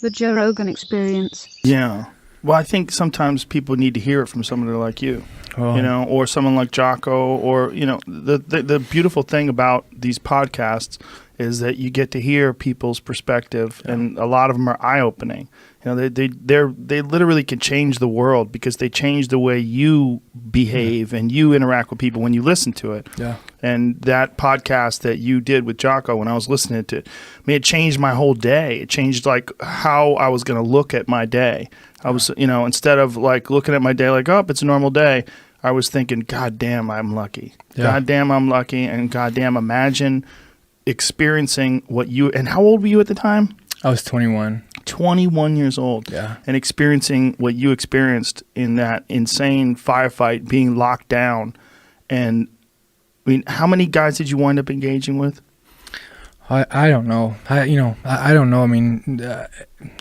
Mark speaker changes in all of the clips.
Speaker 1: The Joe Rogan Experience.
Speaker 2: Yeah. Well, I think sometimes people need to hear it from somebody like you, or someone like Jocko, or, the beautiful thing about these podcasts is that you get to hear people's perspective, and a lot of them are eye-opening. They literally can change the world because they change the way you behave and you interact with people when you listen to it.
Speaker 3: Yeah.
Speaker 2: And that podcast that you did with Jocko, when I was listening to it, it changed my whole day. It changed like how I was going to look at my day. I was, instead of like looking at my day like, oh, it's a normal day, I was thinking, God damn, I'm lucky.
Speaker 3: Yeah.
Speaker 2: God damn, I'm lucky. And God damn, imagine experiencing what you, and how old were you at the time?
Speaker 3: I was 21.
Speaker 2: 21 years old.
Speaker 3: Yeah.
Speaker 2: And experiencing what you experienced in that insane firefight, being locked down. And how many guys did you wind up engaging with?
Speaker 3: I don't know. I don't know. I mean,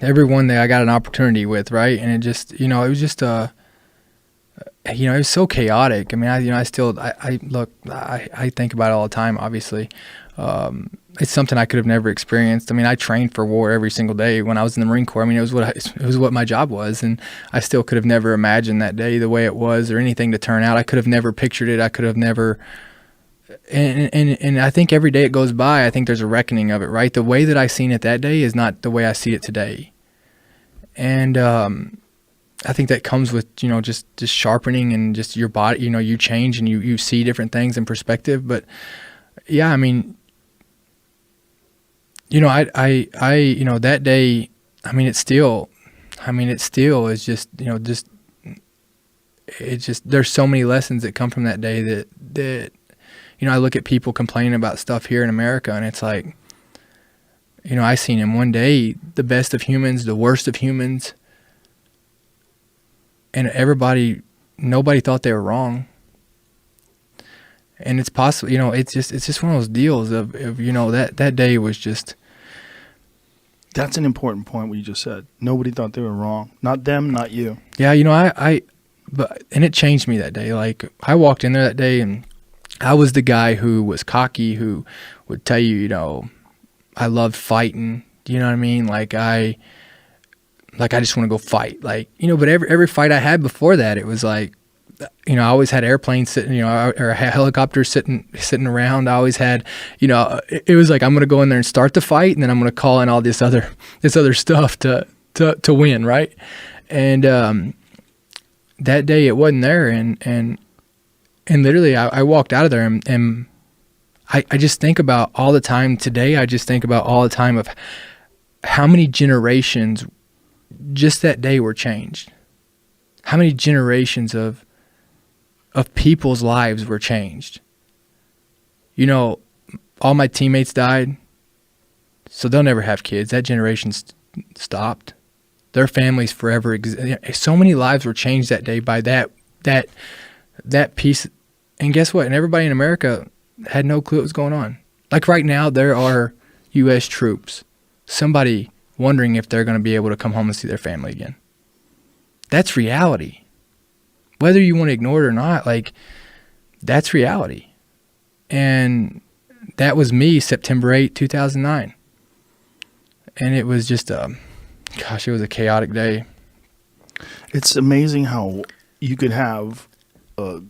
Speaker 3: everyone that I got an opportunity with, right? And it just, it was just, it was so chaotic. I mean, I think about it all the time, obviously. It's something I could have never experienced. I mean, I trained for war every single day when I was in the Marine Corps. I mean, it was what my job was, and I still could have never imagined that day the way it was or anything to turn out. I could have never pictured it. I could have never. And I think every day it goes by, I think there's a reckoning of it, right? The way that I seen it that day is not the way I see it today. And I think that comes with, just sharpening and just your body, you change and you see different things in perspective. But yeah, I mean, that day, it still is just, it's just, there's so many lessons that come from that day that I look at people complaining about stuff here in America, and it's like, I seen in one day the best of humans, the worst of humans, and nobody thought they were wrong. And it's possible, it's just one of those deals of that day was just.
Speaker 2: That's an important point what you just said. Nobody thought they were wrong. Not them, not you.
Speaker 3: Yeah, and it changed me that day. Like, I walked in there that day, and I was the guy who was cocky, who would tell you, I loved fighting. Do you know what I mean? Like I just want to go fight. Like, but every fight I had before that, it was like, I always had airplanes sitting, or helicopters sitting around. I always had, it was like, I'm going to go in there and start the fight, and then I'm going to call in all this other stuff to win. Right. And, that day it wasn't there. And literally I walked out of there and I just think about all the time today. I just think about all the time of how many generations just that day were changed. How many generations of people's lives were changed. All my teammates died, so they'll never have kids. That generation stopped. Their families forever so many lives were changed that day by that piece. And guess what? And everybody in America had no clue what was going on. Like right now, there are U.S. troops. Somebody wondering if they're going to be able to come home and see their family again. That's reality. Whether you want to ignore it or not, like, that's reality. And that was me, September 8, 2009. And it was just it was a chaotic day.
Speaker 2: It's amazing how you could have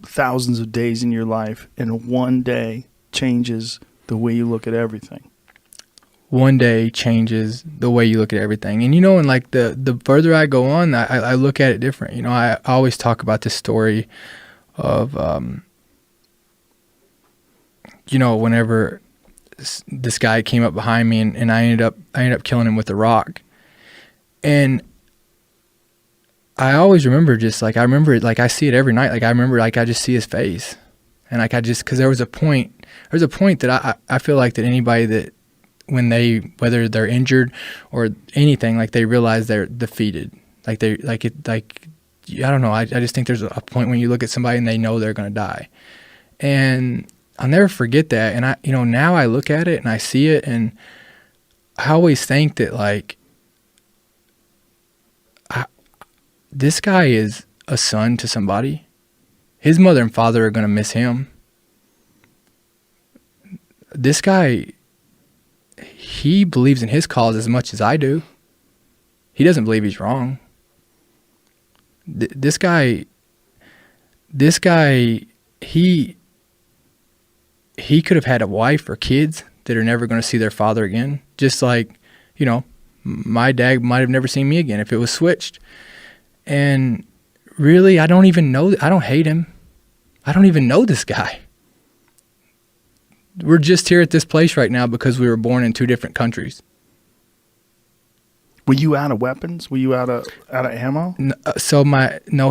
Speaker 2: thousands of days in your life, and one day changes the way you look at everything.
Speaker 3: One day changes the way you look at everything. And, and like the further I go on, I look at it different. I always talk about this story of, whenever this guy came up behind me and I ended up killing him with a rock. And I always remember I remember it, like I see it every night. Like I remember, like I just see his face. And like because there was a point that I feel like that anybody that, whether they're injured or anything, like they realize they're defeated. I don't know. I just think there's a point when you look at somebody and they know they're going to die. And I'll never forget that. And now I look at it and I see it, and I always think that like, this guy is a son to somebody. His mother and father are going to miss him. This guy, he believes in his cause as much as I do. He doesn't believe he's wrong. This guy, he could have had a wife or kids that are never going to see their father again. Just like, you know, my dad might have never seen me again if it was switched. And really, I don't even know. I don't hate him. I don't even know this guy. We're just here at this place right now because we were born in 2 different countries.
Speaker 2: Were you out of weapons? Were you out of ammo?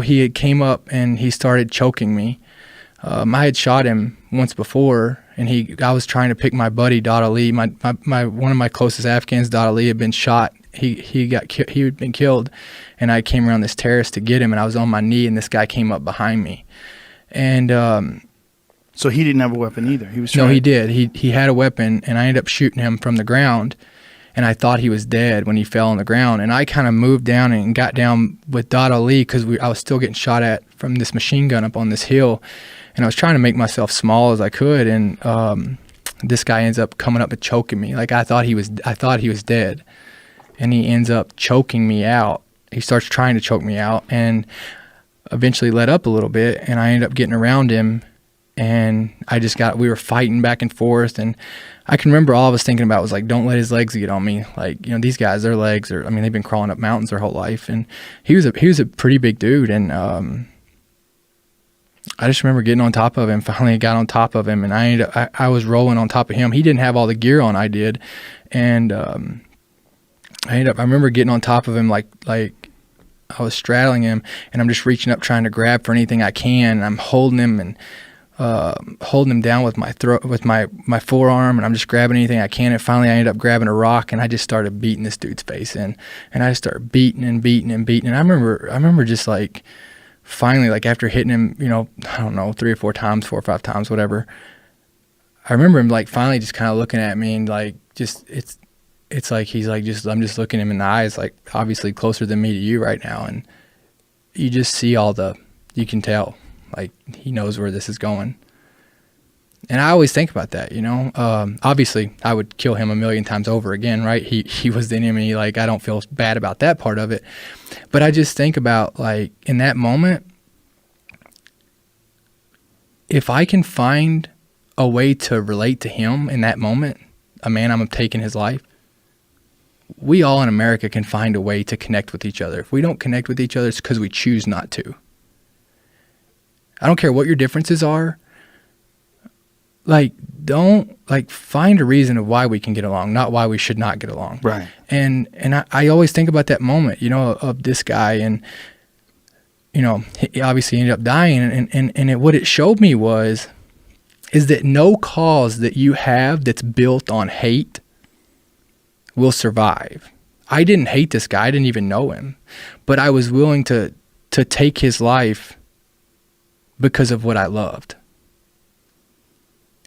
Speaker 3: He had came up and he started choking me. I had shot him once before, and I was trying to pick my buddy Dad Ali. My one of my closest Afghans, Dad Ali, had been shot. He had been killed, and I came around this terrace to get him, and I was on my knee, and this guy came up behind me, and
Speaker 2: so he didn't have a weapon either. He was trying.
Speaker 3: No, he did. He had a weapon, and I ended up shooting him from the ground. And I thought he was dead when he fell on the ground. And I kind of moved down and got down with Dad Ali because I was still getting shot at from this machine gun up on this hill. And I was trying to make myself small as I could. And this guy ends up coming up and choking me. Like I thought he was dead. And he ends up choking me out. He starts trying to choke me out and eventually let up a little bit. And I ended up getting around him. And we were fighting back and forth. And I can remember all I was thinking about was like, don't let his legs get on me. Like, you know, these guys, their legs are, I mean, they've been crawling up mountains their whole life. And he was a pretty big dude. And I just remember getting on top of him, finally got on top of him. And I was rolling on top of him. He didn't have all the gear on, I did. And I remember getting on top of him like I was straddling him. And I'm just reaching up trying to grab for anything I can. And I'm holding him and holding him down with my throat, with my forearm, and I'm just grabbing anything I can. And finally, I ended up grabbing a rock, and I just started beating this dude's face in. And I just started beating and beating and beating. And I remember just like finally, like after hitting him, you know, I don't know, 3 or 4 times, 4 or 5 times, whatever. I remember him like finally just kind of looking at me and like just it's like he's like I'm just looking him in the eyes, like obviously closer than me to you right now, and you just see you can tell. Like, he knows where this is going. And I always think about that, you know. Obviously, I would kill him a million times over again, right? He was the enemy. Like, I don't feel bad about that part of it. But I just think about, like, in that moment, if I can find a way to relate to him in that moment, a man I'm taking his life, we all in America can find a way to connect with each other. If we don't connect with each other, it's because we choose not to. I don't care what your differences are. Like, find a reason of why we can get along, not why we should not get along.
Speaker 2: Right.
Speaker 3: And I always think about that moment, you know, of this guy, and, you know, he obviously ended up dying. And what it showed me is that no cause that you have that's built on hate will survive. I didn't hate this guy. I didn't even know him. But I was willing to take his life because of what I loved.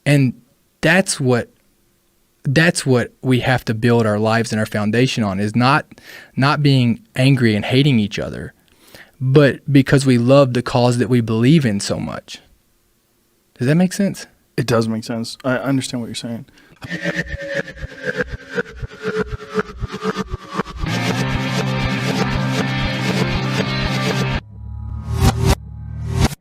Speaker 3: And that's what we have to build our lives and our foundation on, is not being angry and hating each other, but because we love the cause that we believe in so much. Does that make sense?
Speaker 2: It does make sense. I understand what you're saying.